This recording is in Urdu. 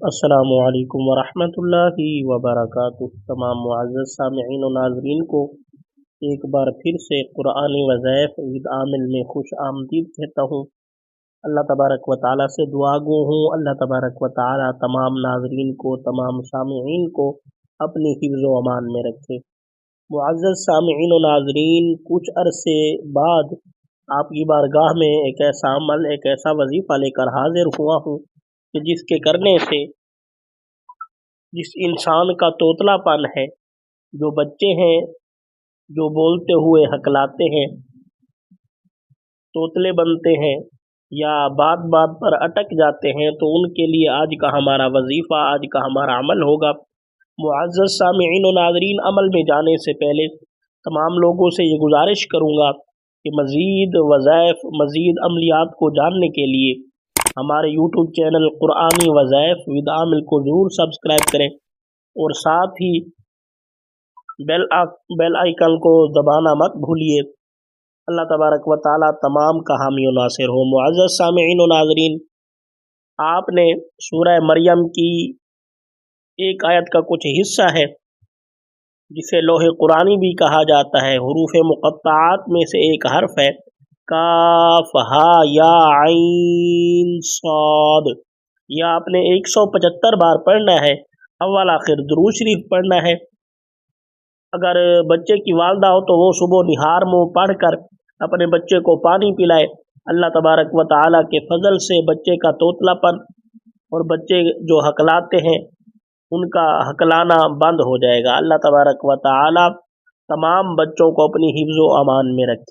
السلام علیکم ورحمۃ اللہ وبرکاتہ۔ تمام معزز سامعین و ناظرین کو ایک بار پھر سے قرآنی وظائف عید عامل میں خوش آمدید کہتا ہوں۔ اللہ تبارک و تعالیٰ سے دعا گو ہوں اللہ تبارک و تعالیٰ تمام ناظرین کو، تمام سامعین کو اپنی حفظ و امان میں رکھے۔ معزز سامعین و ناظرین، کچھ عرصے بعد آپ کی بارگاہ میں ایک ایسا عمل، ایک ایسا وظیفہ لے کر حاضر ہوا ہوں کہ جس کے کرنے سے جس انسان کا توتلا پن ہے، جو بچے ہیں جو بولتے ہوئے ہکلاتے ہیں، توتلے بنتے ہیں یا بات بات پر اٹک جاتے ہیں، تو ان کے لیے آج کا ہمارا وظیفہ، آج کا ہمارا عمل ہوگا۔ معزز سامعین و ناظرین، عمل میں جانے سے پہلے تمام لوگوں سے یہ گزارش کروں گا کہ مزید وظائف، مزید عملیات کو جاننے کے لیے ہمارے یوٹیوب چینل قرآنی وظائف ود عامل کو ضرور سبسکرائب کریں اور ساتھ ہی بیل آئیکن کو دبانا مت بھولیے۔ اللہ تبارک و تعالیٰ تمام کا حامی و ناصر ہو۔ معزز سامعین و ناظرین، آپ نے سورہ مریم کی ایک آیت کا کچھ حصہ ہے جسے لوح قرآنی بھی کہا جاتا ہے، حروف مقطعات میں سے ایک حرف ہے، کاف ہا یا عین صاد۔ یہ آپ نے 175 بار پڑھنا ہے، اول آخر درود شریف پڑھنا ہے۔ اگر بچے کی والدہ ہو تو وہ صبح نہار منہ پڑھ کر اپنے بچے کو پانی پلائے۔ اللہ تبارک و تعالیٰ کے فضل سے بچے کا توتلا پن اور بچے جو ہکلاتے ہیں ان کا ہکلانا بند ہو جائے گا۔ اللہ تبارک و تعالیٰ تمام بچوں کو اپنی حفظ و امان میں رکھے۔